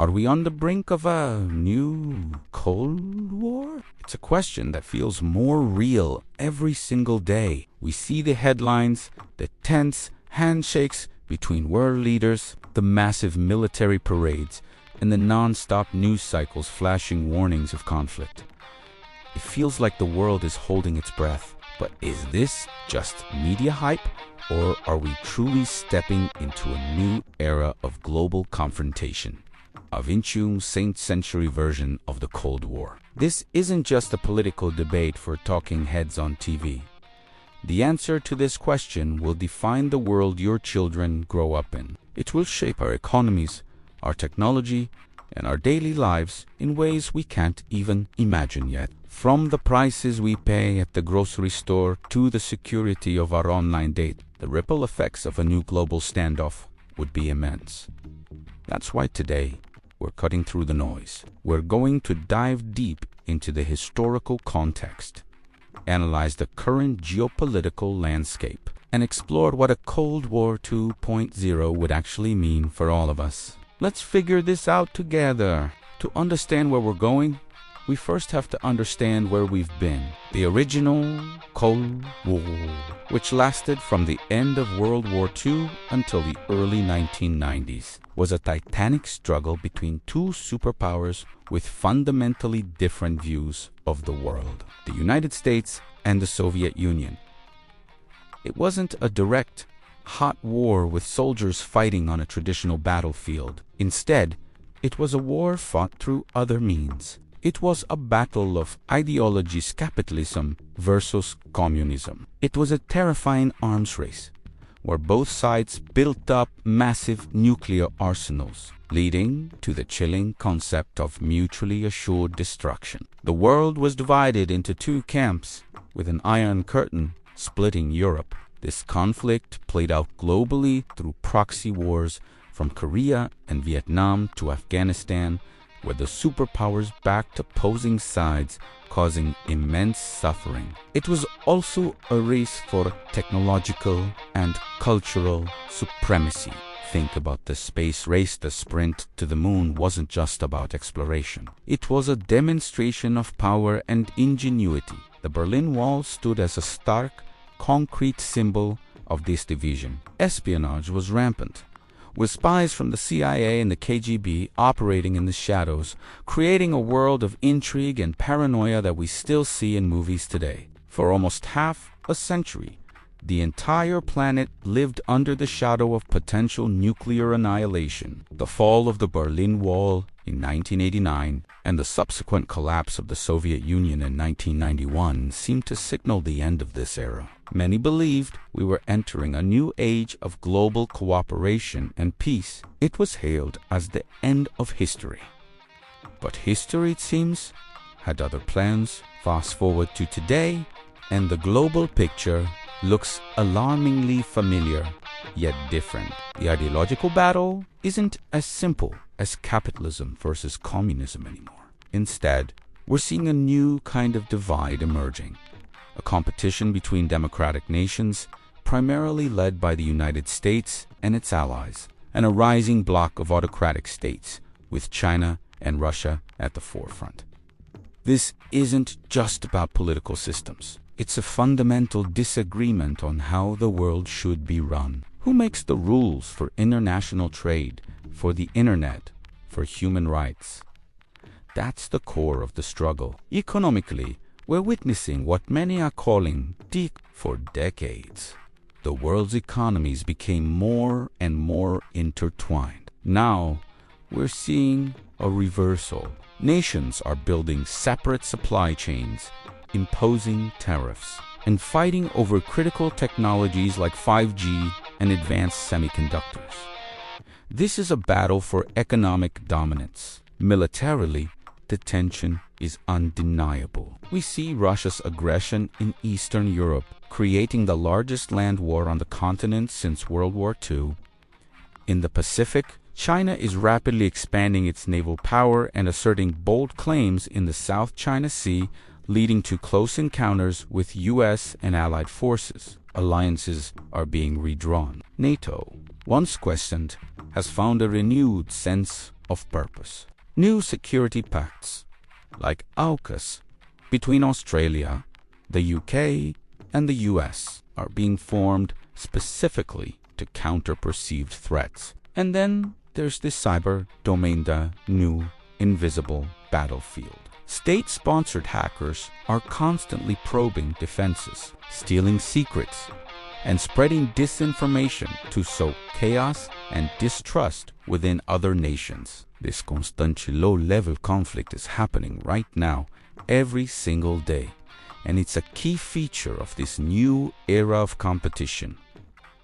Are we on the brink of a new Cold War? It's a question that feels more real every single day. We see the headlines, the tense handshakes between world leaders, the massive military parades, and the non-stop news cycles flashing warnings of conflict. It feels like the world is holding its breath. But is this just media hype, or are we truly stepping into a new era of global confrontation? A Vinci-th century version of the Cold War. This isn't just a political debate for talking heads on TV. The answer to this question will define the world your children grow up in. It will shape our economies, our technology, and our daily lives in ways we can't even imagine yet. From the prices we pay at the grocery store to the security of our online date, the ripple effects of a new global standoff would be immense. That's why today, we're cutting through the noise. We're going to dive deep into the historical context, analyze the current geopolitical landscape, and explore what a Cold War 2.0 would actually mean for all of us. Let's figure this out together. To understand where we're going, we first have to understand where we've been. The original Cold War, which lasted from the end of World War II until the early 1990s, was a titanic struggle between two superpowers with fundamentally different views of the world, the United States and the Soviet Union. It wasn't a direct, hot war with soldiers fighting on a traditional battlefield. Instead, it was a war fought through other means. It was a battle of ideologies: capitalism versus communism. It was a terrifying arms race, where both sides built up massive nuclear arsenals, leading to the chilling concept of mutually assured destruction. The world was divided into two camps, with an Iron Curtain splitting Europe. This conflict played out globally through proxy wars from Korea and Vietnam to Afghanistan, where the superpowers backed opposing sides, causing immense suffering. It was also a race for technological and cultural supremacy. Think about the space race. The sprint to the moon wasn't just about exploration. It was a demonstration of power and ingenuity. The Berlin Wall stood as a stark, concrete symbol of this division. Espionage was rampant, with spies from the CIA and the KGB operating in the shadows, creating a world of intrigue and paranoia that we still see in movies today. For almost half a century, the entire planet lived under the shadow of potential nuclear annihilation. The fall of the Berlin Wall in 1989 and the subsequent collapse of the Soviet Union in 1991 seemed to signal the end of this era. Many believed we were entering a new age of global cooperation and peace. It was hailed as the end of history. But history, it seems, had other plans. Fast forward to today, and the global picture looks alarmingly familiar, yet different. The ideological battle isn't as simple as capitalism versus communism anymore. Instead, we're seeing a new kind of divide emerging. A competition between democratic nations, primarily led by the United States and its allies, and a rising bloc of autocratic states, with China and Russia at the forefront. This isn't just about political systems. It's a fundamental disagreement on how the world should be run. Who makes the rules for international trade, for the internet, for human rights? That's the core of the struggle. Economically, we're witnessing what many are calling deep for decades. The world's economies became more and more intertwined. Now, we're seeing a reversal. Nations are building separate supply chains, imposing tariffs, and fighting over critical technologies like 5G and advanced semiconductors. This is a battle for economic dominance. Militarily, the tension is undeniable. We see Russia's aggression in Eastern Europe, creating the largest land war on the continent since World War II. In the Pacific, China is rapidly expanding its naval power and asserting bold claims in the South China Sea, leading to close encounters with U.S. and allied forces. Alliances are being redrawn. NATO, once questioned, has found a renewed sense of purpose. New security pacts, like AUKUS, between Australia, the UK, and the US are being formed specifically to counter perceived threats. And then there's this cyber domain, the new invisible battlefield. State-sponsored hackers are constantly probing defenses, stealing secrets, and spreading disinformation to sow chaos and distrust within other nations. This constantly low-level conflict is happening right now, every single day, and it's a key feature of this new era of competition.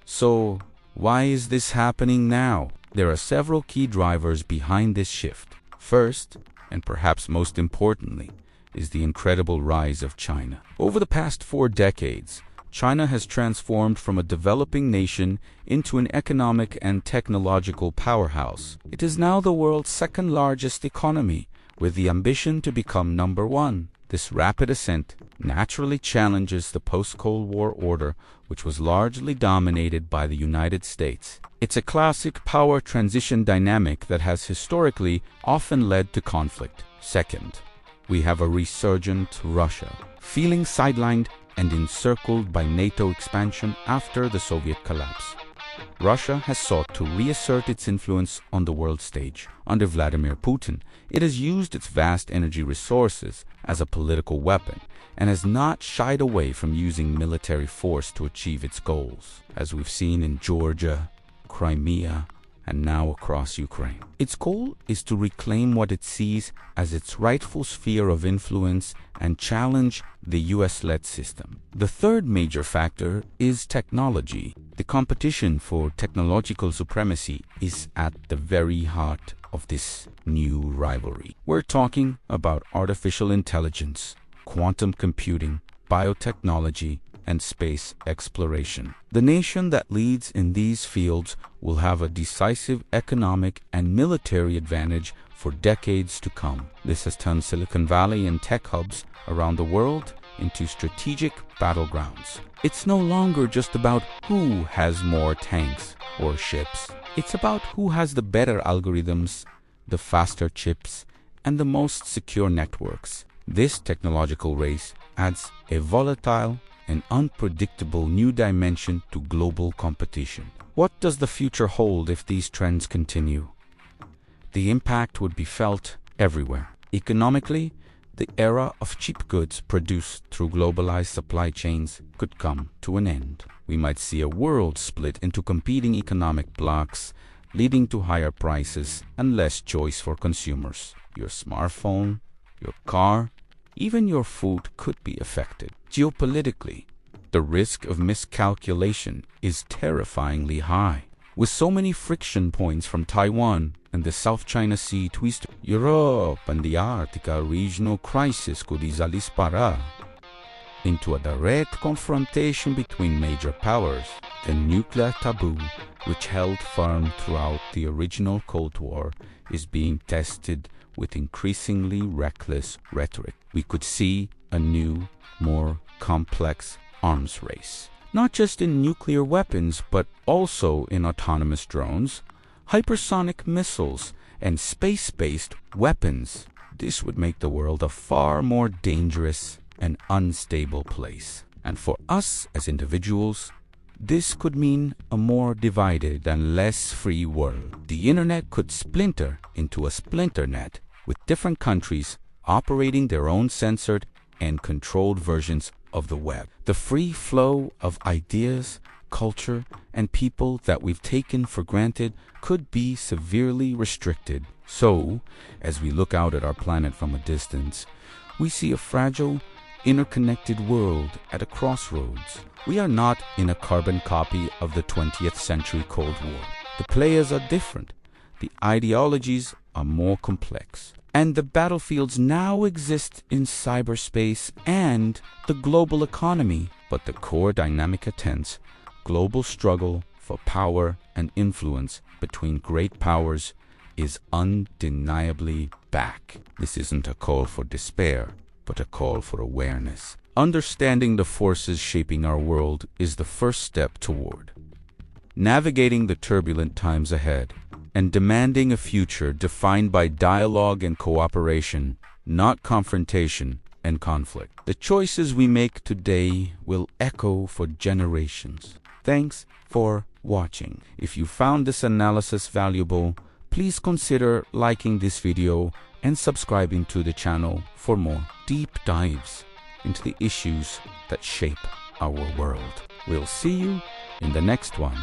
So, why is this happening now? There are several key drivers behind this shift. First, and perhaps most importantly, is the incredible rise of China. Over the past 4 decades, China has transformed from a developing nation into an economic and technological powerhouse. It is now the world's second largest economy, with the ambition to become number 1. This rapid ascent naturally challenges the post-Cold War order, which was largely dominated by the United States. It's a classic power transition dynamic that has historically often led to conflict. Second, we have a resurgent Russia, feeling sidelined and encircled by NATO expansion after the Soviet collapse. Russia has sought to reassert its influence on the world stage. Under Vladimir Putin, it has used its vast energy resources as a political weapon and has not shied away from using military force to achieve its goals, as we've seen in Georgia, Crimea, and now across Ukraine. Its goal is to reclaim what it sees as its rightful sphere of influence and challenge the US-led system. The third major factor is technology. The competition for technological supremacy is at the very heart of this new rivalry. We're talking about artificial intelligence, quantum computing, biotechnology, and space exploration. The nation that leads in these fields will have a decisive economic and military advantage for decades to come. This has turned Silicon Valley and tech hubs around the world into strategic battlegrounds. It's no longer just about who has more tanks or ships. It's about who has the better algorithms, the faster chips, and the most secure networks. This technological race adds a volatile and unpredictable new dimension to global competition. What does the future hold if these trends continue? The impact would be felt everywhere. Economically, the era of cheap goods produced through globalized supply chains could come to an end. We might see a world split into competing economic blocks, leading to higher prices and less choice for consumers. Your smartphone, your car, even your food could be affected. Geopolitically, the risk of miscalculation is terrifyingly high. With so many friction points from Taiwan and the South China Sea to Eastern Europe and the Arctic, a regional crisis could easily spiral into a direct confrontation between major powers. The nuclear taboo, which held firm throughout the original Cold War, is being tested with increasingly reckless rhetoric. We could see a new, more complex arms race, not just in nuclear weapons, but also in autonomous drones, hypersonic missiles, and space-based weapons. This would make the world a far more dangerous and unstable place. And for us as individuals, this could mean a more divided and less free world. The internet could splinter into a splinter net, with different countries operating their own censored and controlled versions of the web. The free flow of ideas, culture, and people that we've taken for granted could be severely restricted. So, as we look out at our planet from a distance, we see a fragile, interconnected world at a crossroads. We are not in a carbon copy of the 20th century Cold War. The players are different. The ideologies are more complex. And the battlefields now exist in cyberspace and the global economy. But the core dynamic attends global struggle for power and influence between great powers is undeniably back. This isn't a call for despair, but a call for awareness. Understanding the forces shaping our world is the first step toward navigating the turbulent times ahead. and demanding a future defined by dialogue and cooperation, not confrontation and conflict. The choices we make today will echo for generations. Thanks for watching. If you found this analysis valuable, please consider liking this video and subscribing to the channel for more deep dives into the issues that shape our world. We'll see you in the next one.